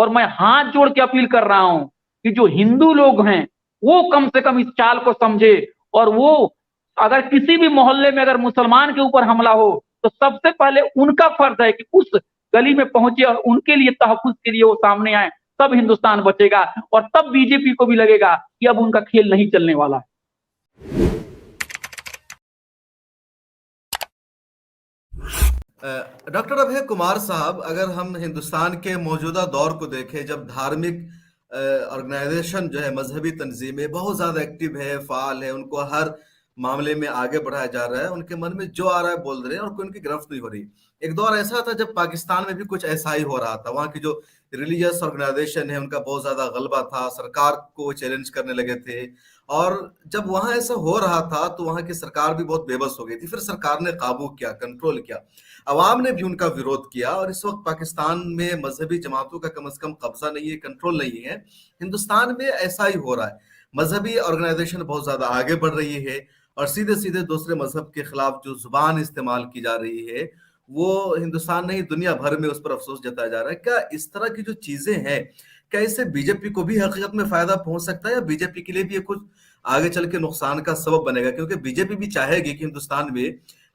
और मैं हाथ जोड़ के अपील कर रहा हूं कि जो हिंदू लोग हैं वो कम से कम इस चाल को समझे, और वो अगर किसी भी मोहल्ले में अगर मुसलमान के ऊपर हमला हो तो सबसे पहले उनका फर्ज है कि उस गली में पहुंचे और उनके लिए तहफ्फुज के लिए वो सामने आए, तब हिंदुस्तान बचेगा और तब बीजेपी को भी लगेगा कि अब उनका खेल नहीं चलने वाला है। डॉक्टर अभय कुमार साहब, अगर हम हिंदुस्तान के मौजूदा दौर को देखें, जब धार्मिक ऑर्गेनाइजेशन जो है, मजहबी तंजीमें बहुत ज्यादा एक्टिव है, फाल है, उनको हर मामले में आगे बढ़ाया जा रहा है, उनके मन में जो आ रहा है बोल रहे हैं और कोई उनकी गिरफ्त नहीं हो रही। एक दौर ऐसा था जब पाकिस्तान में भी कुछ ऐसा ही हो रहा था, वहां की जो रिलीजियस ऑर्गेनाइजेशन है उनका बहुत ज्यादा गलबा था, सरकार को चैलेंज करने लगे थे। और जब वहां ऐसा हो रहा था तो वहां की सरकार भी बहुत बेबस हो गई थी, फिर सरकार ने काबू किया, कंट्रोल किया, अवाम ने भी उनका विरोध किया। और इस वक्त पाकिस्तान में मजहबी जमातों का कम से कम कब्जा नहीं है, कंट्रोल नहीं है। हिंदुस्तान में ऐसा ही हो रहा है, मजहबी ऑर्गेनाइजेशन बहुत ज्यादा आगे बढ़ रही है और सीधे सीधे दूसरे मजहब के खिलाफ जो जुबान इस्तेमाल की जा रही है, वो हिंदुस्तान नहीं दुनिया भर में उस पर अफसोस जताया जा रहा है। क्या इस तरह की जो चीजें हैं, क्या इससे बीजेपी को भी हकीकत में फायदा पहुंच सकता है, या बीजेपी के लिए भी ये कुछ आगे चल के नुकसान का सबब बनेगा? क्योंकि बीजेपी भी चाहेगी कि हिंदुस्तान में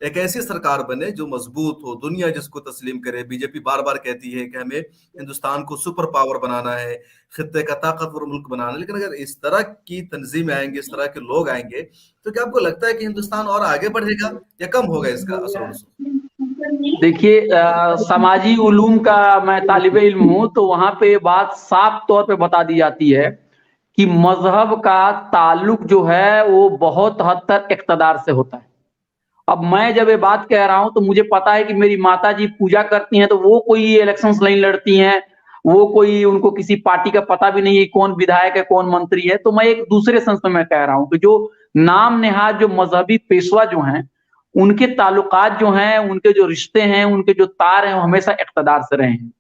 एक ऐसी सरकार बने जो मजबूत हो, दुनिया जिसको तस्लीम करे। बीजेपी बार बार कहती है कि हमें हिंदुस्तान को सुपर पावर बनाना है, खित्ते का ताकतवर मुल्क बनाना है। लेकिन अगर इस तरह की तंजीमें आएंगे, इस तरह के लोग आएंगे, तो क्या आपको लगता है कि हिंदुस्तान और आगे बढ़ेगा या कम होगा इसका असर और रसूख? देखिए, समाजी उलूम का मैं तालिबे इल्म हूं, तो वहां पे बात साफ तौर पे बता दी जाती है कि मजहब का ताल्लुक जो है वो बहुत हद तक इक़्तिदार से होता है। अब मैं जब ये बात कह रहा हूं तो मुझे पता है कि मेरी माता जी पूजा करती हैं, तो वो कोई इलेक्शंस नहीं लड़ती हैं, वो कोई उनको किसी पार्टी का पता भी नहीं है कौन विधायक है कौन मंत्री है। तो मैं एक दूसरे सेंस में मैं कह रहा हूं कि जो नाम नेहाद जो मजहबी पेशवा जो हैं, उनके ताल्लुकात जो हैं, उनके जो रिश्ते हैं, उनके जो तार हैं, वो हमेशा इक़्तिदार से रहे हैं।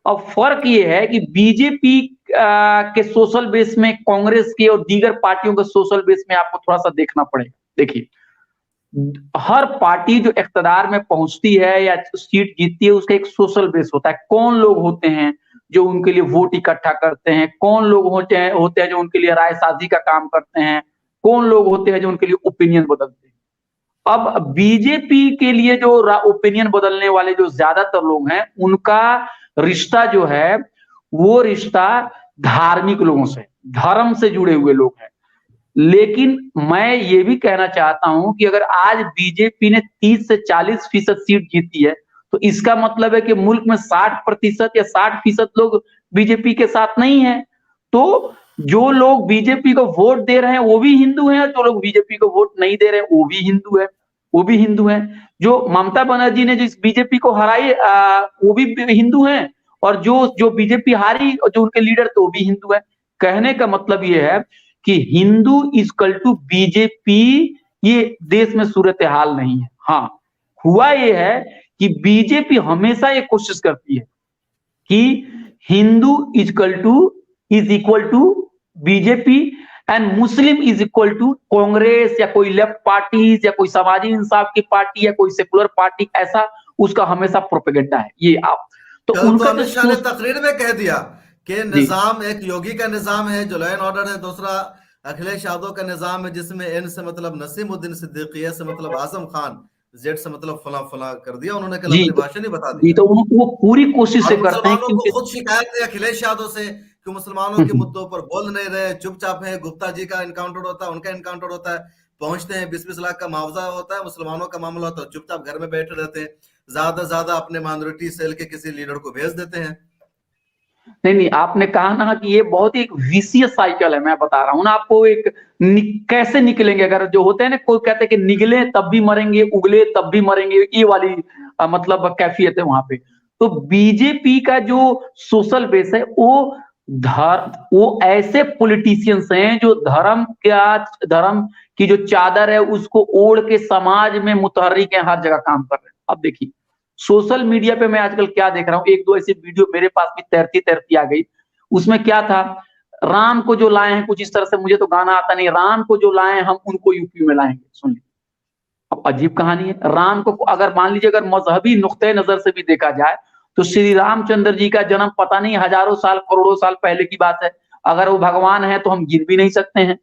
अब फर्क ये है कि बीजेपी के सोशल बेस में कांग्रेस के और दीगर पार्टियों के सोशल बेस में आपको थोड़ा सा देखना पड़ेगा। देखिए, हर पार्टी जो इक़्तिदार में पहुंचती है या सीट जीतती है, उसका एक सोशल बेस होता है। कौन लोग होते हैं जो उनके लिए वोट इकट्ठा करते हैं, कौन लोग होते हैं जो उनके लिए राय साझी का काम करते हैं, कौन लोग होते हैं जो उनके लिए ओपिनियन बदलते हैं। अब बीजेपी के लिए जो ओपिनियन बदलने वाले जो ज्यादातर लोग हैं, उनका रिश्ता जो है वो रिश्ता धार्मिक लोगों से, धर्म से जुड़े हुए लोग हैं। लेकिन मैं ये भी कहना चाहता हूं कि अगर आज बीजेपी ने 30 से 40% सीट जीती है, तो इसका मतलब है कि मुल्क में 60% या 60% लोग बीजेपी के साथ नहीं है। तो जो लोग बीजेपी को वोट दे रहे हैं वो भी हिंदू हैं, और जो लोग बीजेपी को वोट नहीं दे रहे हैं वो भी हिंदू है, वो भी हिंदू हैं। जो ममता बनर्जी ने जिस बीजेपी को हराई, वो भी हिंदू हैं, और जो जो बीजेपी हारी और जो उनके लीडर थे वो भी हिंदू है। कहने का मतलब ये है कि हिंदू इक्वल टू बीजेपी, ये देश में सूरत हाल नहीं है। हाँ, हुआ ये है कि बीजेपी हमेशा ये कोशिश करती है कि Hindu is equal to BJP and Muslim is equal to Congress या कोई लेफ्ट पार्टीज या कोई समाजी इंसाफ की पार्टी या कोई सेकुलर पार्टी, ऐसा उसका हमेशा प्रोपेगेंडा है। ये आप तो कल तो उनका अमित शाह ने तकरीर में कह दिया कि जी निजाम एक योगी का निजाम है जो लॉ एंड ऑर्डर है, दूसरा अखिलेश यादव का निजाम है जिसमें एन से मतलब नसीमुद्दीन सिद्दीकी, ए से मतलब आजम खान, जेड से मतलब फला फला कर दिया उन्होंने। कल जी अपने तो भाषण ही बता जी दिया। तो वो पूरी कोशिश और ये करते हैं मुसलमानों को क्योंकि खुद शिकायत है अखिलेश यादव से कि मुसलमानों के मुद्दों पर बोल नहीं रहे, चुपचाप है। गुप्ता जी का इनकाउंटर होता है, उनका इनकाउंटर होता है, पहुंचते हैं, 20-20 लाख का मुआवजा होता है, मुसलमानों का मामला होता है, चुपचाप घर में बैठे रहते हैं, ज्यादा ज्यादा अपने माइनॉरिटी सेल के किसी लीडर को भेज देते हैं। नहीं नहीं, आपने कहा ना कि ये बहुत ही एक विशियस साइकिल है। मैं बता रहा हूँ ना आपको, एक कैसे निकलेंगे। अगर जो होते हैं ना, कोई कहते हैं कि निगले तब भी मरेंगे, उगले तब भी मरेंगे, ये वाली मतलब कैफियत है वहां पे। तो बीजेपी का जो सोशल बेस है वो ऐसे पॉलिटिशियंस हैं जो धर्म की जो चादर है उसको ओढ़ के समाज में मुतहर्रिक है, हर जगह काम कर रहे हैं। अब देखिए, सोशल मीडिया पे मैं आजकल क्या देख रहा हूँ, एक दो ऐसी वीडियो मेरे पास भी तैरती तैरती आ गई। उसमें क्या था, राम को जो लाए हैं कुछ इस तरह से, मुझे तो गाना आता नहीं, राम को जो लाए हैं हम उनको यूपी में लाएंगे। सुन लीजिए, अब अजीब कहानी है। राम को अगर मान लीजिए अगर मजहबी नुक्ते नजर से भी देखा जाए तो श्री रामचंद्र जी का जन्म पता नहीं हजारों साल करोड़ों साल पहले की बात है। अगर वो भगवान है तो हम गिन भी नहीं सकते हैं।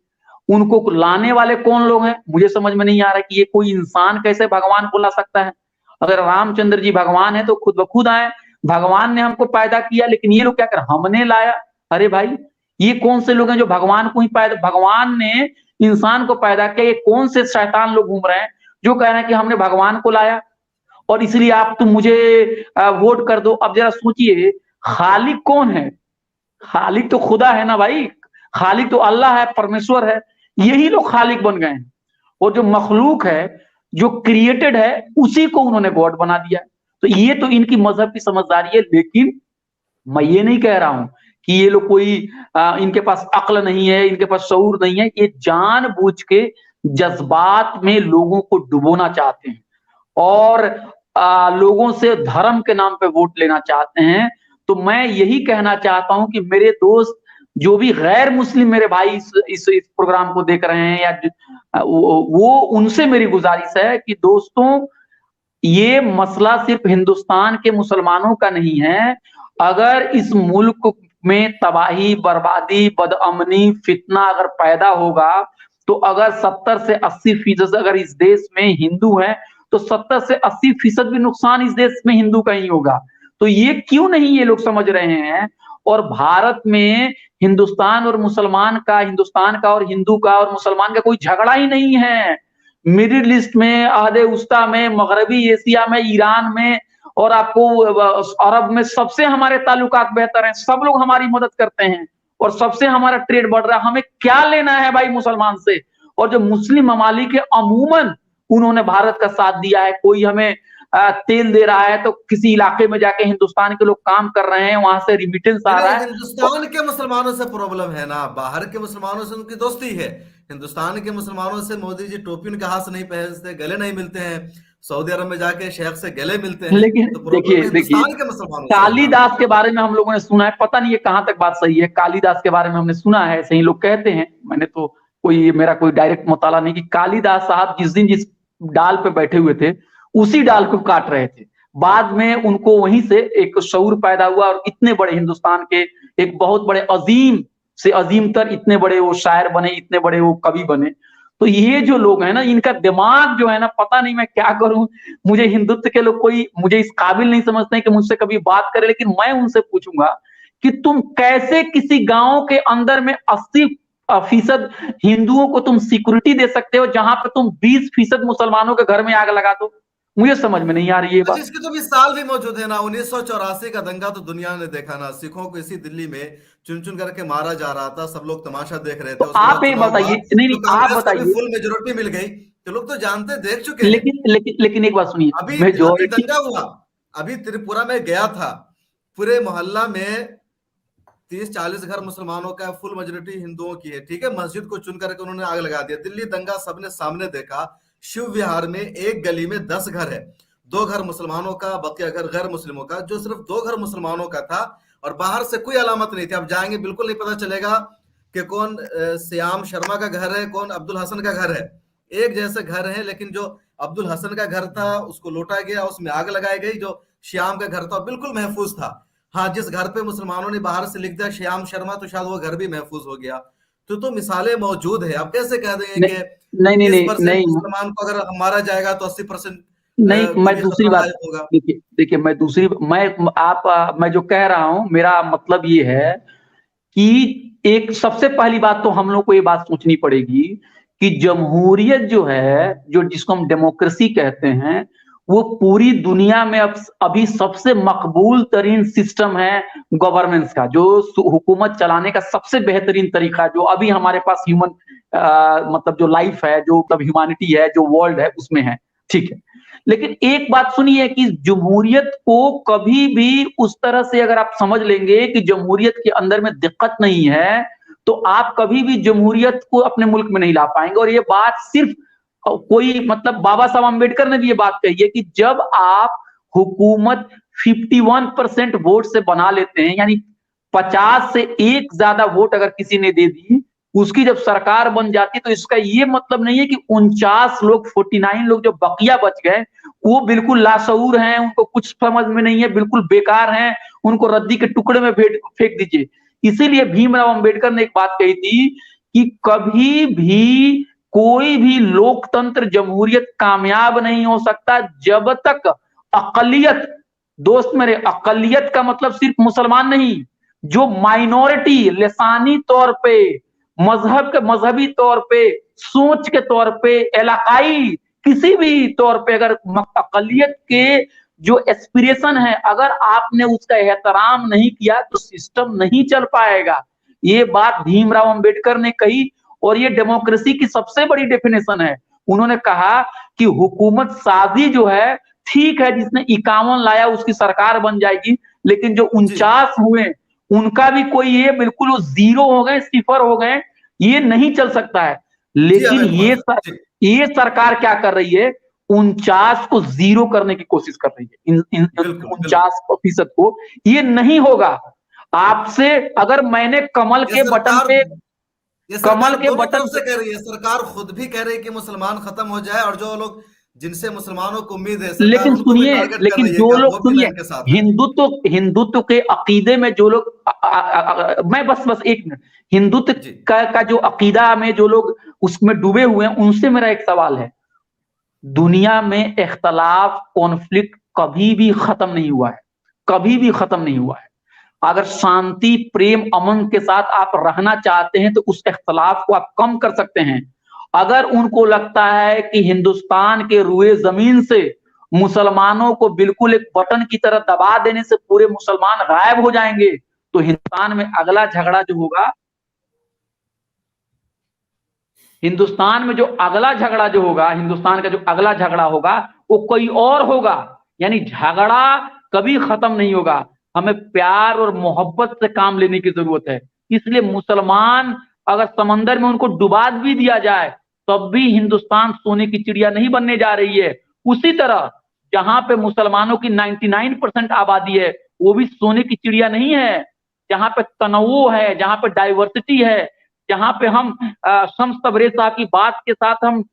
उनको लाने वाले कौन लोग हैं, मुझे समझ में नहीं आ रहा कि ये कोई इंसान कैसे भगवान को ला सकता है। अगर रामचंद्र जी भगवान है तो खुद ब खुद आए, भगवान ने हमको पैदा किया, लेकिन ये लोग क्या कर हमने लाया। अरे भाई, ये कौन से लोग हैं जो भगवान को ही पैदा, भगवान ने इंसान को पैदा किया, ये कौन से शैतान लोग घूम रहे हैं जो कह रहे हैं कि हमने भगवान को लाया और इसलिए आप तुम मुझे वोट कर दो। अब जरा सोचिए, खालिक कौन है? खालिक तो खुदा है ना भाई, खालिक तो अल्लाह है, परमेश्वर है। यही लोग खालिक बन गए हैं और जो मखलूक है, जो क्रिएटेड है, उसी को उन्होंने गॉड बना दिया। तो ये तो इनकी मजहब की समझदारी है। लेकिन मैं ये नहीं कह रहा हूं कि ये लोग कोई इनके पास अक्ल नहीं है, इनके पास शऊर नहीं है। ये जानबूझ के जज्बात में लोगों को डुबोना चाहते हैं और लोगों से धर्म के नाम पे वोट लेना चाहते हैं। तो मैं यही कहना चाहता हूं कि मेरे दोस्त, जो भी गैर मुस्लिम मेरे भाई इस प्रोग्राम को देख रहे हैं, या वो उनसे मेरी गुजारिश है कि दोस्तों, ये मसला सिर्फ हिंदुस्तान के मुसलमानों का नहीं है। अगर इस मुल्क में तबाही, बर्बादी, बदअमनी, फितना अगर पैदा होगा, तो अगर 70 से 80% अगर इस देश में हिंदू हैं, तो 70 से 80% भी नुकसान इस देश में हिंदू का ही होगा। तो ये क्यों नहीं ये लोग समझ रहे हैं। और भारत में हिंदुस्तान और मुसलमान का, हिंदुस्तान का और हिंदू का और मुसलमान का कोई झगड़ा ही नहीं है। मिडिल ईस्ट में, आधे उस्ता में, मगरबी एशिया में, ईरान में और आपको अरब में सबसे हमारे ताल्लुकात बेहतर हैं। सब लोग हमारी मदद करते हैं और सबसे हमारा ट्रेड बढ़ रहा है। हमें क्या लेना है भाई मुसलमान से। और जो मुस्लिम ममालिक है, अमूमन उन्होंने भारत का साथ दिया है। कोई हमें तेल दे रहा है तो किसी इलाके में जाके हिंदुस्तान के लोग काम कर रहे हैं, वहां से रिमिटेंस आ रहा है। हिंदुस्तान के मुसलमानों से प्रॉब्लम है ना, बाहर के मुसलमानों से उनकी दोस्ती है। हिंदुस्तान के मुसलमानों से मोदी जी टोपी उनके हाथ से नहीं पहनते, गले नहीं मिलते हैं। सऊदी अरब में जाके शेख से गले मिलते हैं। लेकिन तो प्रॉब्लम हिंदुस्तान के मुसलमानों से है ना। कालिदास के बारे में हम लोगों ने सुना है, पता नहीं ये कहां तक बात सही है। कालिदास के बारे में हमने सुना है, ऐसे ही लोग कहते हैं। मैंने तो मेरा कोई डायरेक्ट मुताला नहीं कि कालिदास साहब जिस दिन जिस डाल पे बैठे हुए थे, उसी डाल को काट रहे थे। बाद में उनको वहीं से एक शऊर पैदा हुआ और इतने बड़े हिंदुस्तान के एक बहुत बड़े अजीम से अजीम तर इतने बड़े वो शायर बने, इतने बड़े वो कवि बने। तो ये जो लोग हैं ना, इनका दिमाग जो है ना, पता नहीं मैं क्या करूं। मुझे हिंदुत्व के लोग कोई मुझे इस काबिल नहीं समझते कि मुझसे कभी बात करे। लेकिन मैं उनसे पूछूंगा कि तुम कैसे किसी गांव के अंदर में 80% हिंदुओं को तुम सिक्योरिटी दे सकते हो, जहां पर तुम 20% मुसलमानों के घर में आग लगा दो। मुझे समझ में नहीं आ रही है बात। इसकी तो मिसाल भी मौजूद है ना, 1984 का दंगा तो दुनिया ने देखा ना। सिखों को इसी दिल्ली में चुन चुन करके मारा जा रहा था, सब लोग तमाशा देख रहे थे। तो उसके आप बाद ये चुनाव बताइए, हुआ नहीं तो नहीं आप कांग्रेस को भी बताइए। फुल मेजोरिटी मिल गई। तो लोग तो जानते देख चुके हैं। लेकिन एक बात सुनिए, अभी अभी मेजोरिटी। दंगा हुआ, अभी त्रिपुरा में गया था, पूरे मोहल्ला में 30-40 घर मुसलमानों का, फुल मेजोरिटी हिंदुओं की है। ठीक है, मस्जिद को चुन करके उन्होंने आग लगा दिया। दिल्ली दंगा सबने सामने देखा। शिव विहार में एक गली में 10 घर है, 2 घर मुसलमानों का, बकिया घर गैर मुस्लिमों का। जो सिर्फ 2 घर मुसलमानों का था और बाहर से कोई अलामत नहीं थी। अब जाएंगे बिल्कुल नहीं पता चलेगा कि कौन श्याम शर्मा का घर है, कौन अब्दुल हसन का घर है। एक जैसे घर है, लेकिन जो अब्दुल हसन का घर था उसको लूटा गया, उसमें आग लगाई गई। जो श्याम का घर था बिल्कुल महफूज था। हाँ, जिस घर पे मुसलमानों ने बाहर से लिख दिया श्याम शर्मा, तो शायद वो घर भी महफूज हो गया। तो मिसालें मौजूद है। आप कैसे कह देंगे कि नहीं नहीं 30% नहीं मुसलमान को अगर मारा जाएगा तो 80% नहीं, को मैं भी दूसरी खतरा बात, लायक होगा। देखिए मैं जो कह रहा हूं, मेरा मतलब ये है कि एक सबसे पहली बात तो हम लोग को ये बात सोचनी पड़ेगी कि जमहूरियत जो है, जो जिसको हम डेमोक्रेसी कहते हैं, वो पूरी दुनिया में अब अभी सबसे मकबूल तरीन सिस्टम है गवर्नेंस का। जो हुकूमत चलाने का सबसे बेहतरीन तरीका जो अभी हमारे पास ह्यूमन मतलब जो लाइफ है, जो मतलब ह्यूमैनिटी है, जो वर्ल्ड है, उसमें है। ठीक है, लेकिन एक बात सुनिए कि जमहूरियत को कभी भी उस तरह से अगर आप समझ लेंगे कि जमहूरियत के अंदर में दिक्कत नहीं है, तो आप कभी भी जमहूरियत को अपने मुल्क में नहीं ला पाएंगे। और ये बात सिर्फ कोई मतलब बाबा साहब अम्बेडकर ने भी ये बात कही है कि जब आप हुकूमत 51% वोट से बना लेते हैं, यानी 50 से एक ज्यादा वोट अगर किसी ने दे दी, उसकी जब सरकार बन जाती तो इसका ये मतलब नहीं है कि 49 लोग 49 लोग जो बकिया बच गए वो बिल्कुल लाशऊर हैं, उनको कुछ समझ में नहीं है, बिल्कुल बेकार हैं, उनको रद्दी के टुकड़े में फेंक दीजिए। इसीलिए भीमराव अंबेडकर ने एक बात कही थी कि कभी भी कोई भी लोकतंत्र जमहूरियत कामयाब नहीं हो सकता जब तक अकलियत, दोस्त मेरे, अकलियत का मतलब सिर्फ मुसलमान नहीं, जो माइनॉरिटी लिसानी तौर पे, मजहबी तौर पे, सोच के तौर पे, इलाकाई किसी भी तौर पे अगर अकलियत के जो एस्पिरेशन है अगर आपने उसका एहतराम नहीं किया तो सिस्टम नहीं चल पाएगा। ये बात भीमराव अंबेडकर ने कही और ये डेमोक्रेसी की सबसे बड़ी डेफिनेशन है। उन्होंने कहा कि हुकूमत साजी जो है ठीक है, जिसने 51 लाया उसकी सरकार बन जाएगी, लेकिन जो 49 हुए उनका भी कोई ये बिल्कुल वो जीरो हो गए, सिफर हो गए, ये नहीं चल सकता है। लेकिन ये सरकार क्या कर रही है, 49 को जीरो करने की कोशिश कर रही है, 49% को। ये नहीं होगा। आपसे अगर मैंने कमल के बटन पे, कमल के बटन से कह रही है, सरकार खुद भी कह रही है कि मुसलमान खत्म हो जाए, और जो लोग जिनसे मुसलमानों को उम्मीद है, लेकिन सुनिए, लेकिन जो लोग सुनिए, हिंदुत्व के अकीदे में जो लोग, मैं बस एक मिनट, हिंदुत्व का जो अकीदा में जो लोग उसमें डूबे हुए हैं उनसे मेरा एक सवाल है, दुनिया में इख्तलाफ, कॉन्फ्लिक्ट कभी भी खत्म नहीं हुआ है, कभी भी खत्म नहीं हुआ है। अगर शांति, प्रेम, अमन के साथ आप रहना चाहते हैं तो उस इख्तलाफ को आप कम कर सकते हैं। अगर उनको लगता है कि हिंदुस्तान के रुए जमीन से मुसलमानों को बिल्कुल एक बटन की तरह दबा देने से पूरे मुसलमान गायब हो जाएंगे, तो हिंदुस्तान में अगला झगड़ा जो होगा, हिंदुस्तान में जो अगला झगड़ा जो होगा, हिंदुस्तान का जो अगला झगड़ा होगा वो कोई और होगा। यानी झगड़ा कभी खत्म नहीं होगा। हमें प्यार और मोहब्बत से काम लेने की जरूरत है। इसलिए मुसलमान अगर समंदर में उनको डुबा भी दिया जाए तब भी हिंदुस्तान सोने की चिड़िया नहीं बनने जा रही है। उसी तरह जहां पे मुसलमानों की 99% आबादी है वो भी सोने की चिड़िया नहीं है। जहां पे तनव्वु है, जहां पे डाइवर्सिटी है, जहां पे हम शम्स तबरेज़ साहब की बात के साथ हम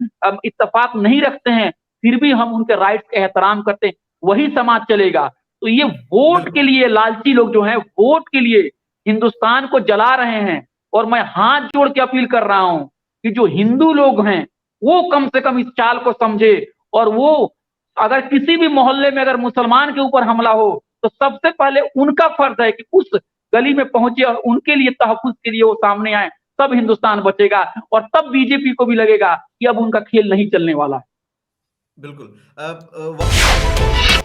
इत्तेफाक नहीं रखते हैं, फिर भी हम उनके राइट्स का एहतराम करते हैं, वही समाज चलेगा। तो ये वोट के लिए लालची लोग जो हैं, वोट के लिए हिंदुस्तान को जला रहे हैं। और मैं हाथ जोड़ के अपील कर रहा हूं कि जो हिंदू लोग हैं वो कम से कम इस चाल को समझे, और वो अगर किसी भी मोहल्ले में अगर मुसलमान के ऊपर हमला हो तो सबसे पहले उनका फर्ज है कि उस गली में पहुंचे और उनके लिए तहफ्फुज के लिए वो सामने आए, तब हिंदुस्तान बचेगा और तब बीजेपी को भी लगेगा कि अब उनका खेल नहीं चलने वाला है। बिल्कुल।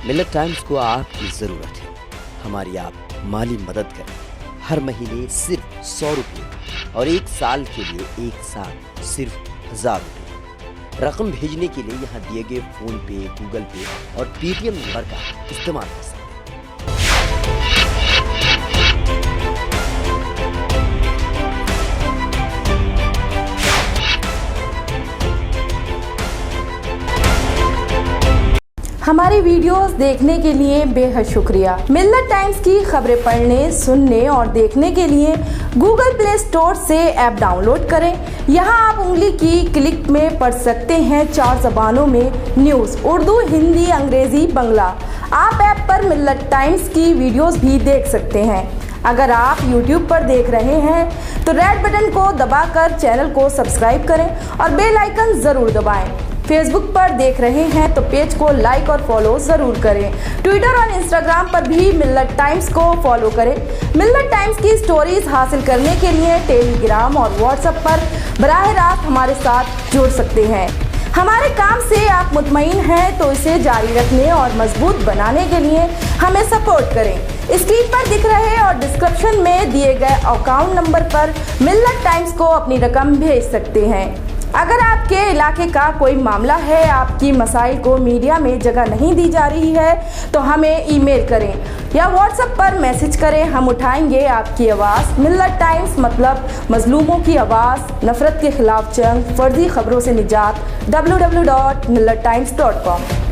मिल्लत टाइम्स को आपकी जरूरत है, हमारी आप माली मदद करें। हर महीने सिर्फ 100 रुपये और 1 साल के लिए एक साथ सिर्फ 1000 रुपये। रकम भेजने के लिए यहाँ दिए गए फोन पे, गूगल पे और पेटीएम नंबर का इस्तेमाल कर सकते हैं। हमारी वीडियोस देखने के लिए बेहद शुक्रिया। मिल्लत टाइम्स की खबरें पढ़ने, सुनने और देखने के लिए गूगल प्ले स्टोर से ऐप डाउनलोड करें। यहां आप उंगली की क्लिक में पढ़ सकते हैं 4 जबानों में न्यूज़, उर्दू, हिंदी, अंग्रेजी, बंगला। आप ऐप पर मिल्लत टाइम्स की वीडियोस भी देख सकते हैं। अगर आप YouTube पर देख रहे हैं तो रेड बटन को दबाकर चैनल को सब्सक्राइब करें और बेल आइकन ज़रूर दबाएं। फेसबुक पर देख रहे हैं तो पेज को लाइक और फॉलो ज़रूर करें। ट्विटर और इंस्टाग्राम पर भी मिल्लत टाइम्स को फॉलो करें। मिल्लत टाइम्स की स्टोरीज हासिल करने के लिए टेलीग्राम और व्हाट्सएप पर बराह रास्त हमारे साथ जुड़ सकते हैं। हमारे काम से आप मुतमईन हैं तो इसे जारी रखने और मजबूत बनाने के लिए हमें सपोर्ट करें। स्क्रीन पर दिख रहे और डिस्क्रिप्शन में दिए गए अकाउंट नंबर पर मिल्लत टाइम्स को अपनी रकम भेज सकते हैं। अगर आपके इलाके का कोई मामला है, आपकी मसाइल को मीडिया में जगह नहीं दी जा रही है तो हमें ईमेल करें या व्हाट्सएप पर मैसेज करें। हम उठाएंगे आपकी आवाज़। मिल्लत टाइम्स मतलब मजलूमों की आवाज़, नफरत के खिलाफ जंग, फर्जी खबरों से निजात। www.millattimes.com